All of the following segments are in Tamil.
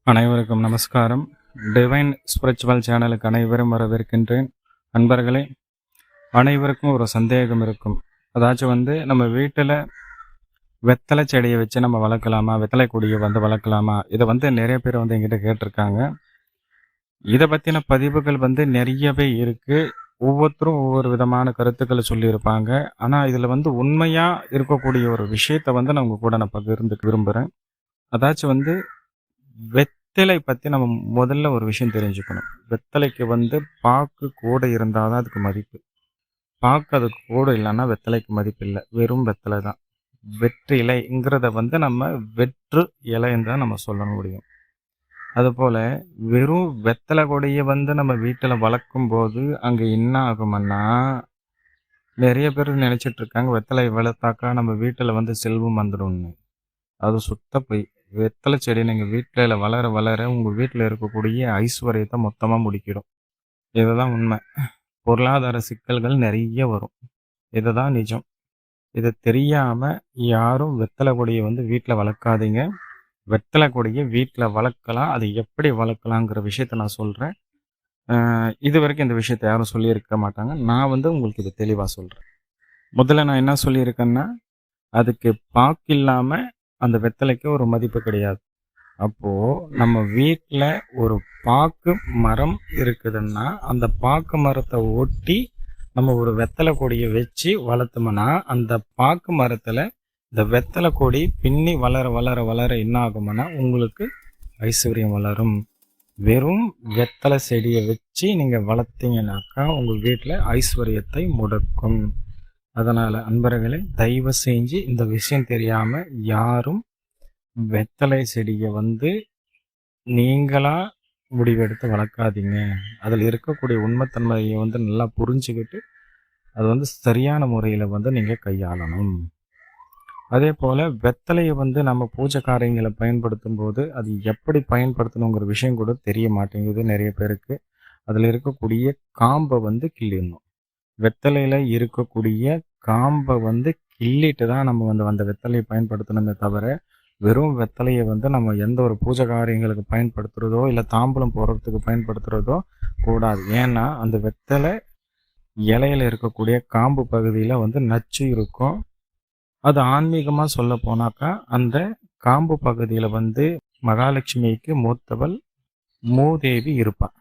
அனைவருக்கும் நமஸ்காரம். டிவைன் ஸ்பிரிச்சுவல் சேனலுக்கு அனைவரும் வரவேற்கின்றேன். நண்பர்களே, அனைவருக்கும் ஒரு சந்தேகம் இருக்கும். அதாச்சும் நம்ம வீட்டில் வெத்தலை செடியை வச்சு நம்ம வளர்க்கலாமா, வெத்தலை கொடியை வளர்க்கலாமா, இதை நிறைய பேர் எங்கிட்ட கேட்டிருக்காங்க. இதை பற்றின பதிவுகள் நிறையவே இருக்குது. ஒவ்வொருத்தரும் ஒவ்வொரு விதமான கருத்துக்களை சொல்லியிருப்பாங்க. ஆனால் இதில் உண்மையாக இருக்கக்கூடிய ஒரு விஷயத்தை நான் உங்கள் கூட பகிர்ந்துக்க விரும்புகிறேன். அதாச்சும் வெத்தலை பற்றி நம்ம முதல்ல ஒரு விஷயம் தெரிஞ்சுக்கணும். வெத்தலைக்கு பாக்கு கூட இருந்தால் தான் அதுக்கு மதிப்பு. பாக்கு அதுக்கு கூட இல்லைன்னா வெத்தலைக்கு மதிப்பு இல்லை. வெறும் வெத்தலை தான். வெற்று இலைங்கிறத நம்ம வெற்று இலைன்னு தான் நம்ம சொல்ல முடியும். அதுபோல் வெறும் வெத்தலை கொடியை நம்ம வீட்டில் வளர்க்கும் போது அங்கே என்ன ஆகும்னா, நிறைய பேர் நினச்சிட்டு இருக்காங்க வெத்தலை வளர்த்தாக்கா நம்ம வீட்டில் செல்வம் வந்துடும்னு. அது சுத்த போய். வெத்தலை செடி நீங்கள் வீட்டில் வளர வளர உங்கள் வீட்டில் இருக்கக்கூடிய ஐஸ்வர்யத்தை மொத்தமாக முடிக்கிடும். இதுதான் உண்மை. பொருளாதார சிக்கல்கள் நிறைய வரும். இதுதான் நிஜம். இதை தெரியாமல் யாரும் வெத்தலை கொடியை வீட்டில் வளர்க்காதீங்க. வெத்தலை கொடியை வீட்டில் வளர்க்கலாம். அது எப்படி வளர்க்கலாங்கிற விஷயத்த நான் சொல்கிறேன். இது வரைக்கும் இந்த விஷயத்தை யாரும் சொல்லியிருக்க மாட்டாங்க. நான் உங்களுக்கு இதை தெளிவாக சொல்கிறேன். முதல்ல நான் என்ன சொல்லியிருக்கேன்னா, அதுக்கு பாக்கு இல்லாமல் அந்த வெத்தலைக்கு ஒரு மதிப்பு கிடையாது. அப்போது நம்ம வீட்டில் ஒரு பாக்கு மரம் இருக்குதுன்னா அந்த பாக்கு மரத்தை ஒட்டி நம்ம ஒரு வெத்தலை கொடியை வச்சு வளர்த்தோம்னா அந்த பாக்கு மரத்தில் இந்த வெத்தலை கொடி பின்னி வளர வளர வளர என்ன ஆகும்னா உங்களுக்கு ஐஸ்வர்யம் வளரும். வெறும் வெத்தலை செடியை வச்சு நீங்கள் வளர்த்தீங்கன்னாக்கா உங்கள் வீட்டில் ஐஸ்வர்யத்தை முடக்கும். அதனால் அன்பர்களே, தயவு செஞ்சு இந்த விஷயம் தெரியாமல் யாரும் வெத்தலை செடியை நீங்களாக முடிவெடுத்து வளர்க்காதீங்க. அதில் இருக்கக்கூடிய உண்மைத்தன்மையை நல்லா புரிஞ்சுக்கிட்டு அது சரியான முறையில் நீங்கள் கையாளணும். அதே போல் வெத்தலையை நம்ம பூஜை காரியங்களை பயன்படுத்தும் போது அது எப்படி பயன்படுத்தணுங்கிற விஷயம் கூட தெரிய மாட்டேங்குது நிறைய பேருக்கு. அதில் இருக்கக்கூடிய காம்பை கிள்ளிடணும். வெத்தலையில் இருக்கக்கூடிய காம்பை கிள்ளிட்டு தான் நம்ம அந்த வெத்தலையை பயன்படுத்தணுமே தவிர வெறும் வெத்தலையை நம்ம எந்த ஒரு பூஜை காரியங்களுக்கு பயன்படுத்துகிறதோ இல்லை தாம்பூலம் போடுறதுக்கு பயன்படுத்துகிறதோ கூடாது. ஏன்னா அந்த வெத்தலை இலையில் இருக்கக்கூடிய காம்பு பகுதியில் நச்சு இருக்கும். அது ஆன்மீகமாக சொல்ல போனாக்கா அந்த காம்பு பகுதியில் மகாலட்சுமிக்கு மூத்தவள் மூதேவி இருப்பாள்.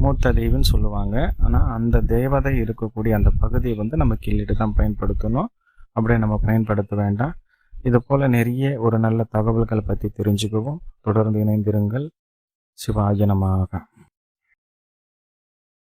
மூத்த தேவின்னு சொல்லுவாங்க. ஆனால் அந்த தேவதை இருக்கக்கூடிய அந்த பகுதியை நம்ம கிள்ளிட்டு தான் பயன்படுத்தணும். அப்படியே நம்ம பயன்படுத்த வேண்டாம். இது போல் நிறைய ஒரு நல்ல தகவல்களை பற்றி தெரிஞ்சுக்கவும் தொடர்ந்து இணைந்திருங்கள். சிவாய நமஹ.